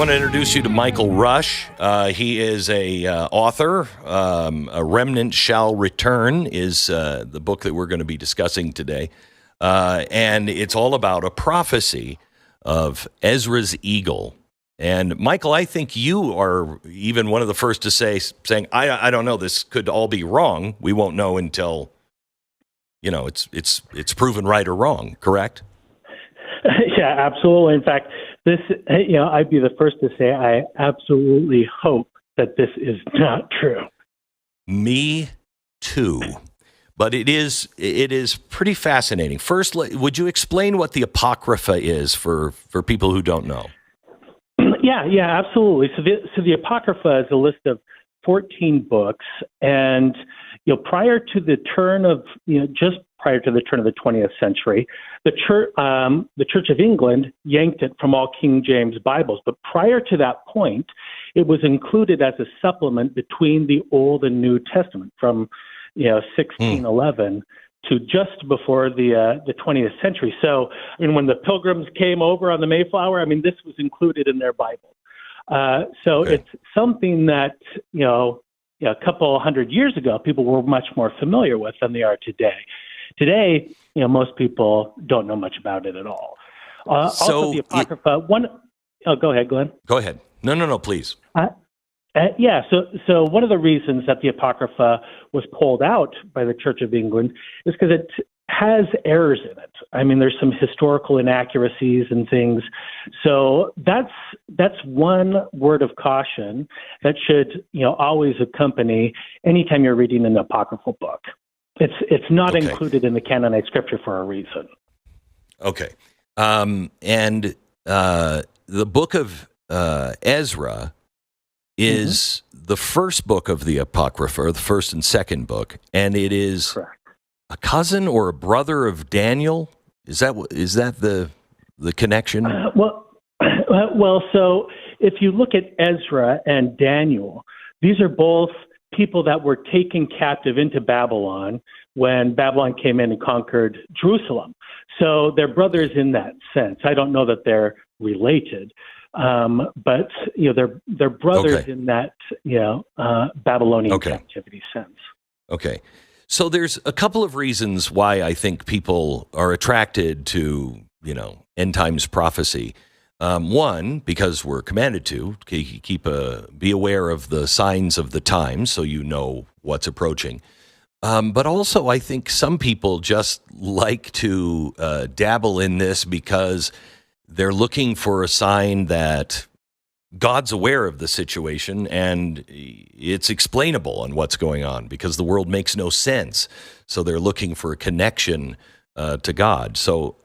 want to introduce you to Michael Rush. He is a author. A Remnant Shall Return is the book that we're going to be discussing today. And it's all about a prophecy of Ezra's eagle. And Michael, I think you are even one of the first to saying, I don't know, this could all be wrong. We won't know until, it's proven right or wrong, correct? Yeah, absolutely. In fact, this, I'd be the first to say I absolutely hope that this is not true. Me too. But it is pretty fascinating. First, would you explain what the apocrypha is for people who don't know? Yeah, absolutely. So the apocrypha is a list of 14 books, and prior to the turn of just prior to the turn of the 20th century, the Church of England yanked it from all King James Bibles. But prior to that point, it was included as a supplement between the Old and New Testament from 1611 to just before the 20th century. So, when the Pilgrims came over on the Mayflower, this was included in their Bible. It's something that a couple hundred years ago, people were much more familiar with than they are today. Today, most people don't know much about it at all. Also, the Apocrypha. Go ahead, Glenn. Go ahead. No, please. So one of the reasons that the Apocrypha was pulled out by the Church of England is because it has errors in it. There's some historical inaccuracies and things. So that's one word of caution that should always accompany anytime you're reading an apocryphal book. It's not included in the canonized scripture for a reason. Okay. And the book of Ezra is the first book of the Apocrypha, or the first and second book, and it is correct. A cousin or a brother of Daniel. Is that the connection? Well, so if you look at Ezra and Daniel, these are both people that were taken captive into Babylon when Babylon came in and conquered Jerusalem. So they're brothers in that sense. I don't know that they're related, but they're brothers in that Babylonian captivity sense. Okay. So there's a couple of reasons why I think people are attracted to end times prophecy. One, because we're commanded to be aware of the signs of the times, so you know what's approaching. But also, I think some people just like to dabble in this because they're looking for a sign that God's aware of the situation and it's explainable on what's going on because the world makes no sense. So they're looking for a connection to God. So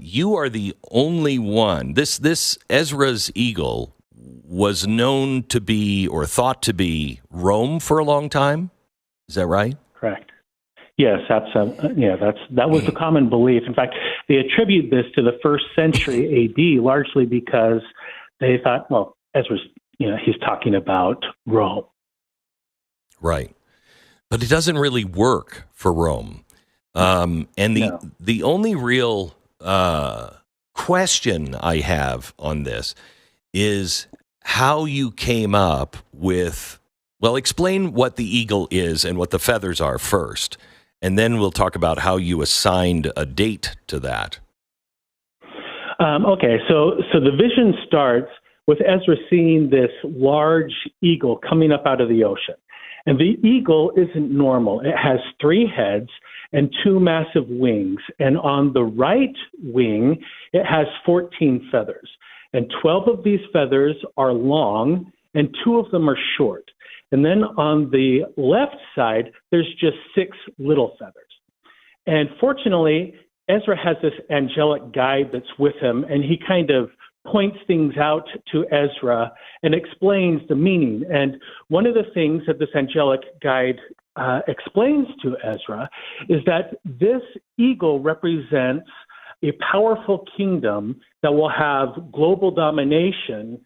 you are the only one. This Ezra's eagle was known to be or thought to be Rome for a long time. Is that right? Correct. Yes, that was the common belief. In fact, they attribute this to the first century AD largely because they thought, well, Ezra's, he's talking about Rome. Right. But it doesn't really work for Rome. And the only real question I have on this is how you came up with, explain what the eagle is and what the feathers are first, and then we'll talk about how you assigned a date to that. So the vision starts with Ezra seeing this large eagle coming up out of the ocean. And the eagle isn't normal. It has 3 heads and 2 massive wings. And on the right wing, it has 14 feathers. And 12 of these feathers are long, and 2 of them are short. And then on the left side, there's just 6 little feathers. And fortunately, Ezra has this angelic guide that's with him, and he kind of points things out to Ezra and explains the meaning. And one of the things that this angelic guide explains to Ezra is that this eagle represents a powerful kingdom that will have global domination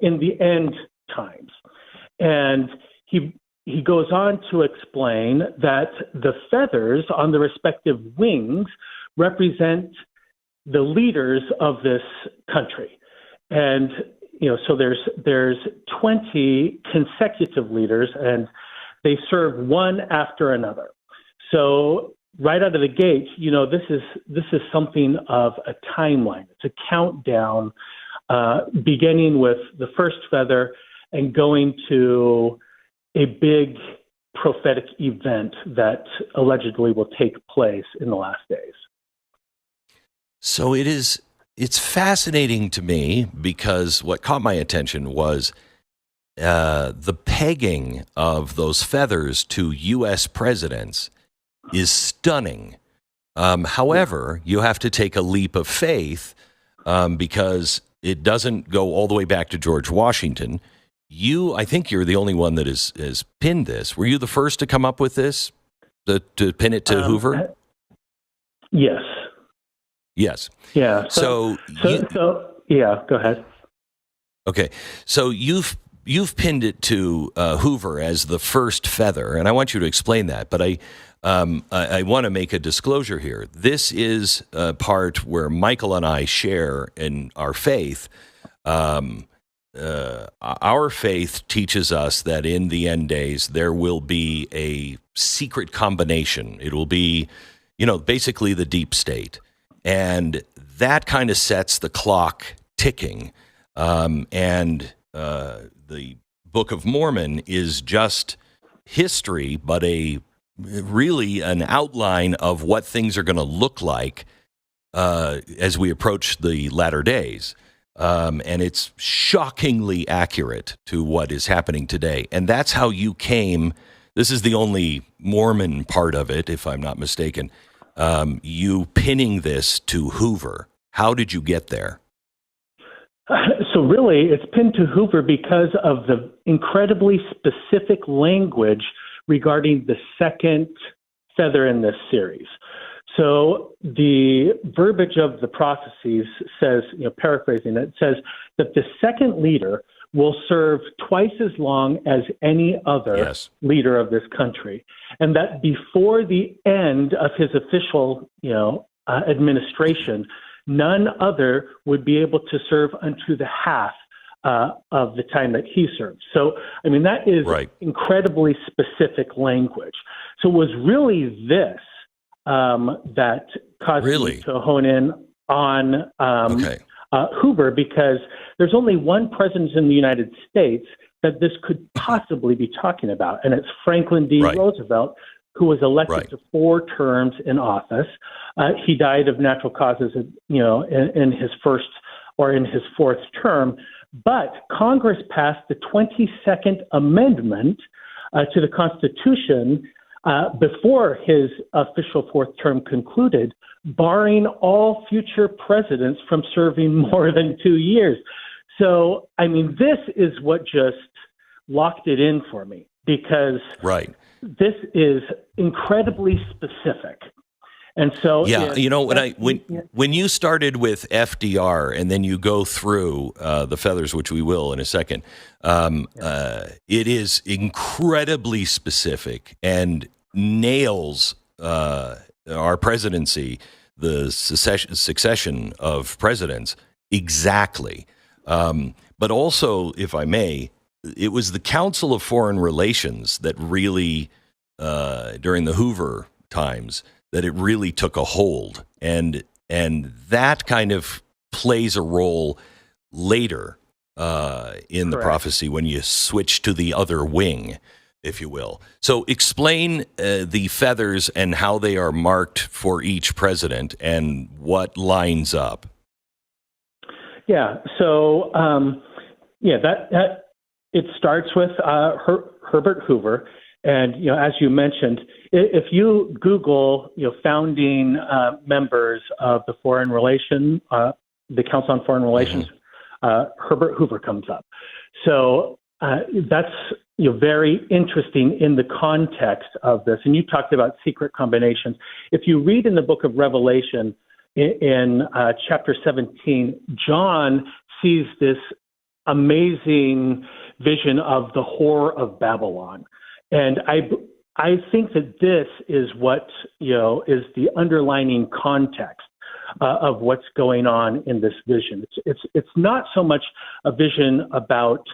in the end times. And he goes on to explain that the feathers on the respective wings represent the leaders of this country. And so there's 20 consecutive leaders, and they serve one after another. So right out of the gate, this is something of a timeline. It's a countdown, beginning with the first feather and going to a big prophetic event that allegedly will take place in the last days. So it's fascinating to me, because what caught my attention was the pegging of those feathers to U.S. presidents is stunning. However, you have to take a leap of faith, because it doesn't go all the way back to George Washington. I think you're the only one that has pinned this. Were you the first to come up with this, to pin it to Hoover? Yes. Yes. Yeah. So yeah, go ahead. Okay. So you've pinned it to Hoover as the first feather, and I want you to explain that. But I want to make a disclosure here. This is a part where Michael and I share in our faith. Our faith teaches us that in the end days there will be a secret combination. It will be, basically the deep state. And that kind of sets the clock ticking. And the Book of Mormon is just history, but really an outline of what things are going to look like as we approach the latter days. And it's shockingly accurate to what is happening today. And that's how you came. This is the only Mormon part of it, if I'm not mistaken. You pinning this to Hoover. How did you get there? So really, it's pinned to Hoover because of the incredibly specific language regarding the second feather in this series. So the verbiage of the prophecies says, paraphrasing it, says that the second leader will serve twice as long as any other leader of this country, and that before the end of his official, administration, none other would be able to serve unto the half of the time that he served. So, that is incredibly specific language. So it was really this that caused me to hone in on Hoover, because there's only one president in the United States that this could possibly be talking about, and it's Franklin D. Roosevelt, who was elected to 4 terms in office. He died of natural causes, in his first or in his 4th term. But Congress passed the 22nd Amendment to the Constitution before his official 4th term concluded, barring all future presidents from serving more than 2 years. So, this is what just locked it in for me, because this is incredibly specific. And so, when you started with FDR and then you go through the feathers, which we will in a second, it is incredibly specific and nails our presidency, the succession of presidents exactly. But also, if I may, it was the Council of Foreign Relations that really, during the Hoover times, that it really took a hold, and that kind of plays a role later in the prophecy when you switch to the other wing, if you will. So explain the feathers and how they are marked for each president and what lines up. Yeah. So that it starts with Herbert Hoover. And, as you mentioned, if you Google, founding members of the Foreign Relation, the Council on Foreign Relations, Herbert Hoover comes up. So that's very interesting in the context of this. And you talked about secret combinations. If you read in the book of Revelation, in chapter 17, John sees this amazing vision of the whore of Babylon. And I think that this is what, is the underlining context of what's going on in this vision. It's not so much a vision about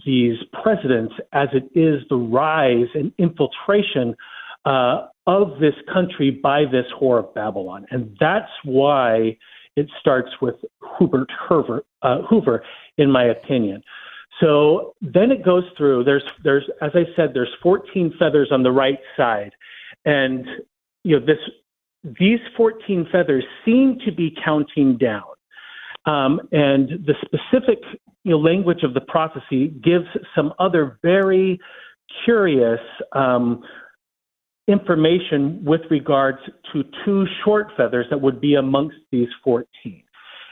these presidents as it is the rise and infiltration of this country by this whore of Babylon. And that's why it starts with Herbert Hoover, in my opinion. So then it goes through, there's, as I said, there's 14 feathers on the right side. And, these 14 feathers seem to be counting down. And the specific language of the prophecy gives some other very curious information with regards to 2 short feathers that would be amongst these 14.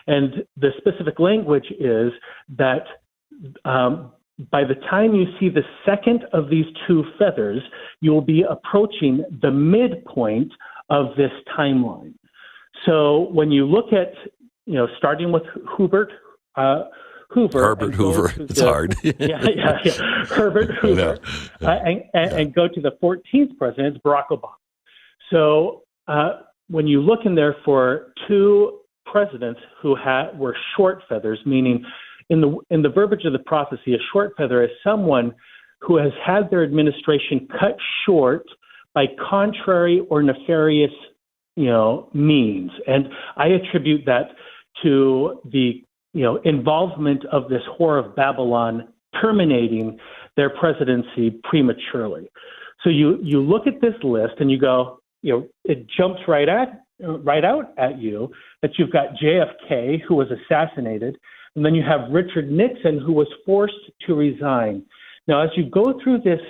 And the specific language is that by the time you see the second of these 2 feathers, you will be approaching the midpoint of this timeline. So when you look at, starting with Herbert Hoover. It's hard. Herbert Hoover. And go to the 14th president, it's Barack Obama. So when you look in there for 2 presidents who were short feathers, meaning in the verbiage of the prophecy, a short feather is someone who has had their administration cut short by contrary or nefarious, means. And I attribute that to the involvement of this whore of Babylon terminating their presidency prematurely. So you look at this list and you go, it jumps right out at you that you've got JFK, who was assassinated, and then you have Richard Nixon, who was forced to resign. Now, as you go through this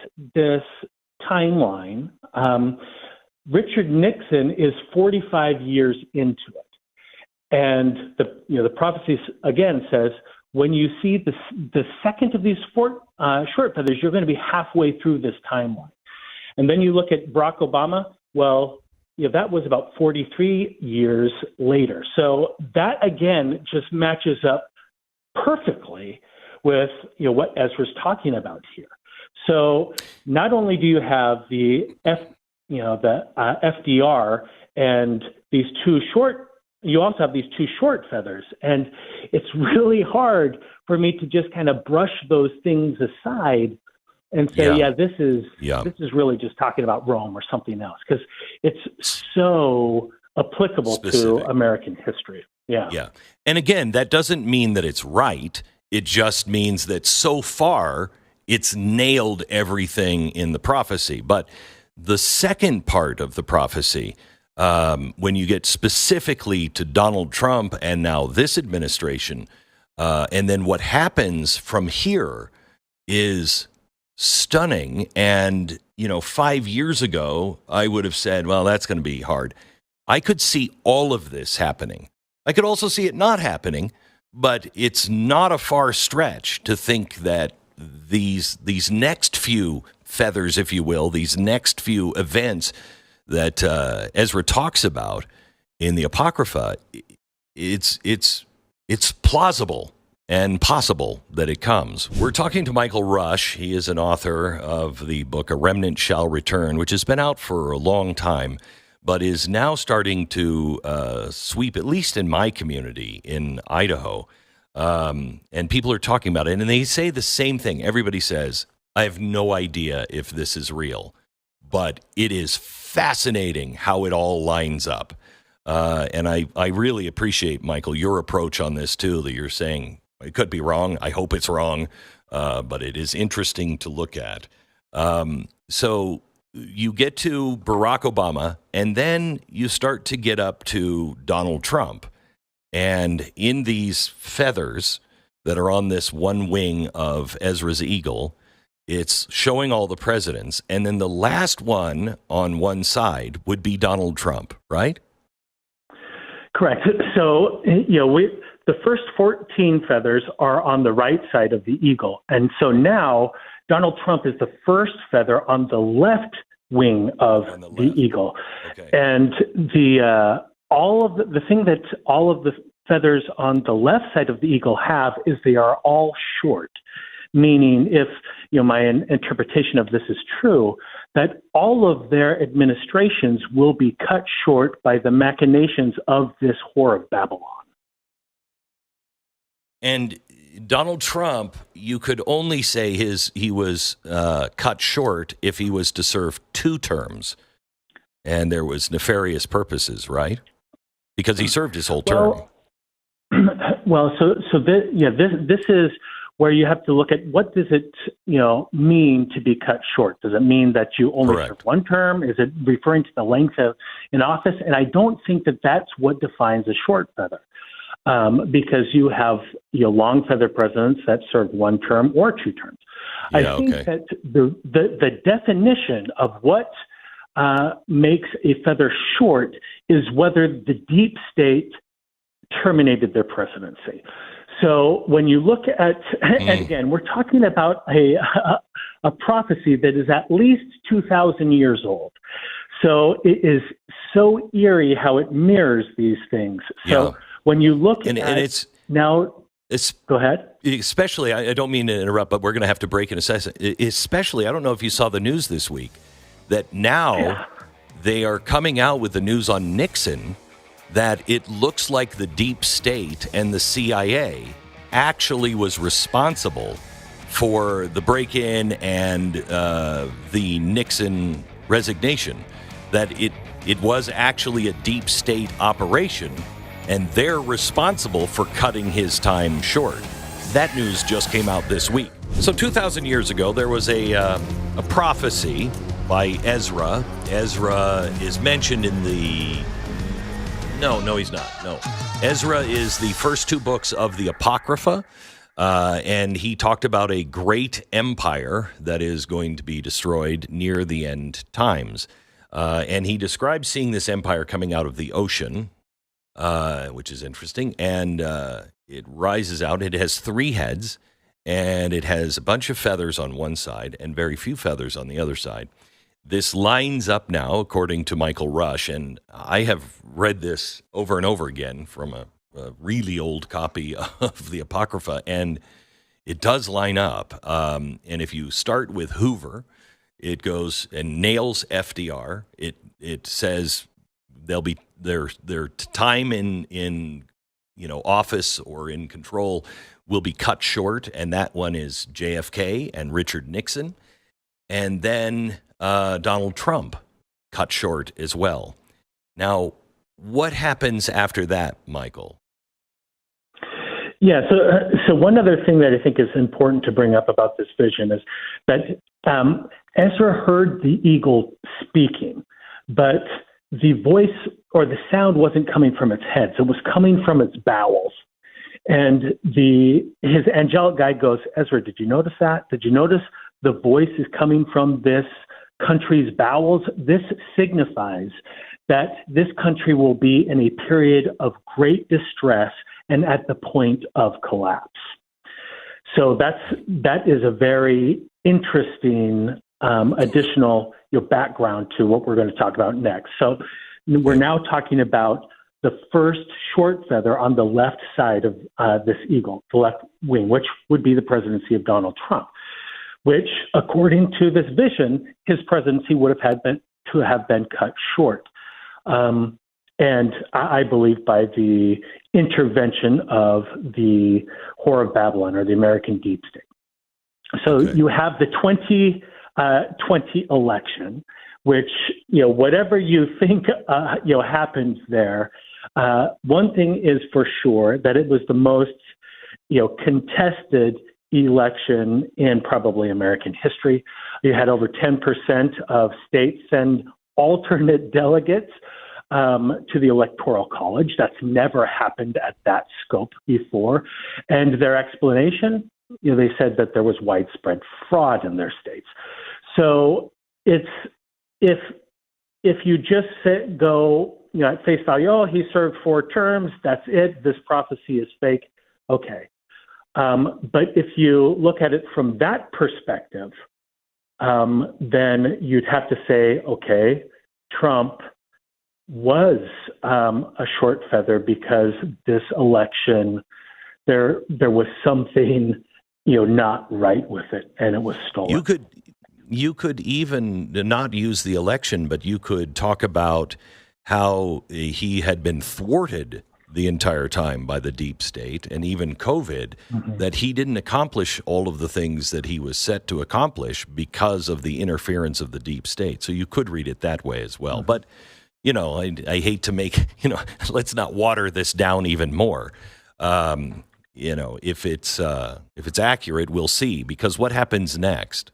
timeline, Richard Nixon is 45 years into it. And the prophecy again says, when you see the second of these short feathers, you're going to be halfway through this timeline. And then you look at Barack Obama. Well, that was about 43 years later. So that again just matches up perfectly with what Ezra's talking about here. So not only do you have the FDR and these 2 short. You also have these 2 short feathers, and it's really hard for me to just kind of brush those things aside and say, this is really just talking about Rome or something else, because it's so applicable to American history. Yeah. And again, that doesn't mean that it's right. It just means that so far it's nailed everything in the prophecy. But the second part of the prophecy, when you get specifically to Donald Trump and now this administration, and then what happens from here is stunning. And, 5 years ago, I would have said, well, that's going to be hard. I could see all of this happening. I could also see it not happening, but it's not a far stretch to think that these next few feathers, if you will, these next few events that Ezra talks about in the Apocrypha, it's plausible and possible that it comes. We're talking to Michael Rush. He is an author of the book A Remnant Shall Return, which has been out for a long time, but is now starting to sweep, at least in my community in Idaho. And people are talking about it, and they say the same thing. Everybody says, I have no idea if this is real, but it is fascinating how it all lines up. And I really appreciate, Michael, your approach on this, too, that you're saying it could be wrong. I hope it's wrong, but it is interesting to look at. So you get to Barack Obama, and then you start to get up to Donald Trump. And in these feathers that are on this one wing of Ezra's eagle, it's showing all the presidents. And then the last one on one side would be Donald Trump, right? Correct. So, the first 14 feathers are on the right side of the eagle. And so now Donald Trump is the first feather on the left wing of the eagle. Okay. And all of the feathers on the left side of the eagle have is they are all short, meaning if my interpretation of this is true, that all of their administrations will be cut short by the machinations of this whore of Babylon. And Donald Trump, you could only say he was cut short if he was to serve 2 terms, and there was nefarious purposes, right? Because he served his whole term. This is where you have to look at what does it mean to be cut short. Does it mean that you only serve 1 term? Is it referring to the length of in office? And I don't think that that's what defines a short feather. Because you have long feather presidents that serve 1 term or 2 terms. I think that the definition of what makes a feather short is whether the deep state terminated their presidency. So when you look at, and again, we're talking about a prophecy that is at least 2,000 years old. So it is so eerie how it mirrors these things. So when you look at it's now, go ahead. Especially, I don't mean to interrupt, but we're going to have to break in a second. Especially, I don't know if you saw the news this week, that now they are coming out with the news on Nixon that it looks like the deep state and the CIA actually was responsible for the break-in and the Nixon resignation, that it was actually a deep state operation, and they're responsible for cutting his time short. That news just came out this week. So 2,000 years ago, there was a prophecy by Ezra. Ezra is mentioned in the... No, he's not. No. Ezra is the first 2 books of the apocrypha, and he talked about a great empire that is going to be destroyed near the end times. And he describes seeing this empire coming out of the ocean, which is interesting, and it rises out. It has 3 heads, and it has a bunch of feathers on one side and very few feathers on the other side. This lines up now, according to Michael Rush, and I have read this over and over again from a really old copy of the Apocrypha, and it does line up. And if you start with Hoover, it goes and nails FDR. It says they'll be their time in office or in control will be cut short, and that one is JFK and Richard Nixon, and then Donald Trump cut short as well. Now, what happens after that, Michael? Yeah, so one other thing that I think is important to bring up about this vision is that Ezra heard the eagle speaking, but the voice or the sound wasn't coming from its head, so it was coming from its bowels. And his angelic guide goes, Ezra, did you notice that? Did you notice the voice is coming from this country's bowels? This signifies that this country will be in a period of great distress and at the point of collapse. So that is a very interesting additional background to what we're going to talk about next. So we're now talking about the first short feather on the left side of this eagle, the left wing, which would be the presidency of Donald Trump, which, according to this vision, his presidency would have been cut short. And I believe by the intervention of the Whore of Babylon, or the American deep state. So you have the 2020 election, which, whatever you think, happens there, one thing is for sure, that it was the most, contested election in probably American history. You had over 10% of states send alternate delegates to the Electoral College. That's never happened at that scope before. And their explanation, they said that there was widespread fraud in their states. So it's if you just go at face value, oh, he served 4 terms, that's it, this prophecy is fake, okay. But if you look at it from that perspective, then you'd have to say, okay, Trump was a short feather because this election, there was something not right with it, and it was stolen. You could even not use the election, but you could talk about how he had been thwarted the entire time by the deep state and even COVID, that he didn't accomplish all of the things that he was set to accomplish because of the interference of the deep state. So you could read it that way as well. But, I hate to make, let's not water this down even more. If it's accurate, we'll see, because what happens next?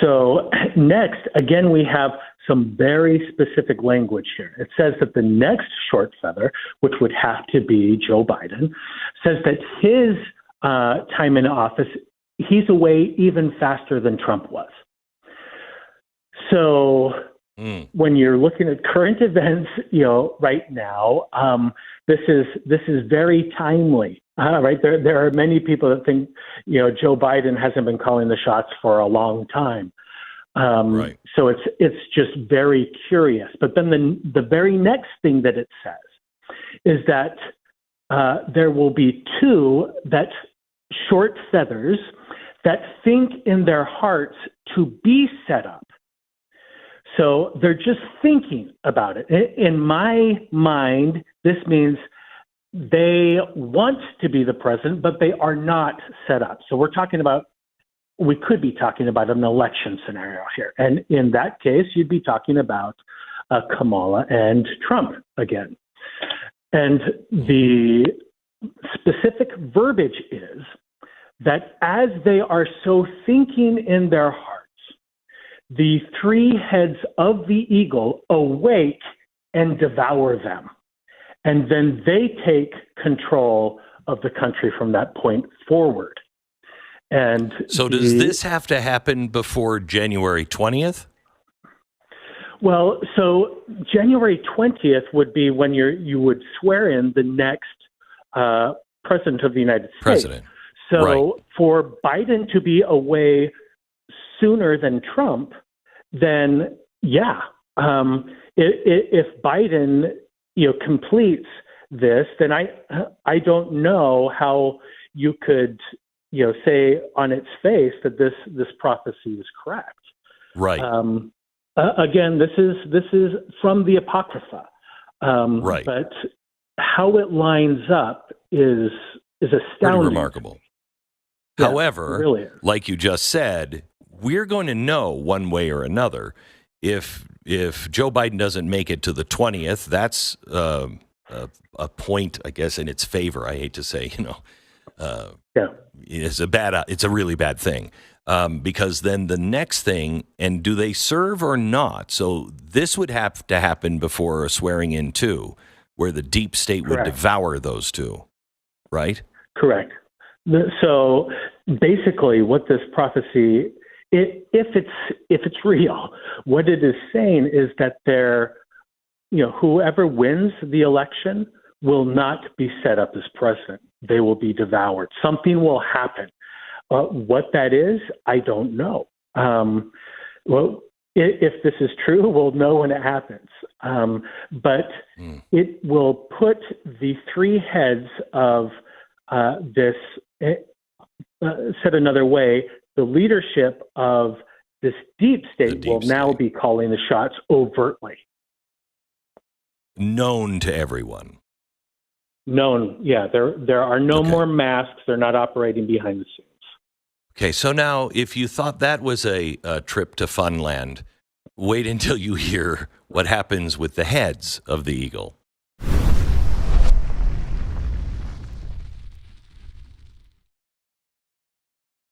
So next, again, we have some very specific language here. It says that the next short feather, which would have to be Joe Biden, says that his time in office, he's away even faster than Trump was. So when you're looking at current events, right now, this is very timely. Right, there are many people that think Joe Biden hasn't been calling the shots for a long time. Right. So it's just very curious. But then the very next thing that it says is that there will be two that short feathers that think in their hearts to be set up. So they're just thinking about it. In my mind, this means they want to be the president, but they are not set up. So we could be talking about an election scenario here. And in that case, you'd be talking about Kamala and Trump again. And the specific verbiage is that as they are so thinking in their hearts, the three heads of the eagle awake and devour them. And then they take control of the country from that point forward. And so does this have to happen before January 20th? Well, so January 20th would be when you would swear in the next president of the United States. President. So right. For Biden to be away sooner than Trump, then if Biden completes this, then I don't know how you could say on its face that this prophecy is correct. Right. Again, this is from the apocrypha. Right. But how it lines up is astounding. Pretty remarkable. Yeah, however, really is. Like you just said, we're going to know one way or another. If Joe Biden doesn't make it to the 20th, that's a point, I guess, in its favor. I hate to say, it's a really bad thing, because then the next thing, and do they serve or not? So this would have to happen before a swearing in too, where the deep state would devour those two, right? Correct. So basically, what this prophecy, if it's real, what it is saying is that whoever wins the election will not be set up as president. They will be devoured. Something will happen. What that is, I don't know. Well, if this is true, we'll know when it happens. But it will put the three heads of this, said another way, the leadership of this deep state will now be calling the shots overtly. Known to everyone. Known, yeah. There are no more masks. They're not operating behind the scenes. Okay, so now if you thought that was a trip to Funland, wait until you hear what happens with the heads of the eagle.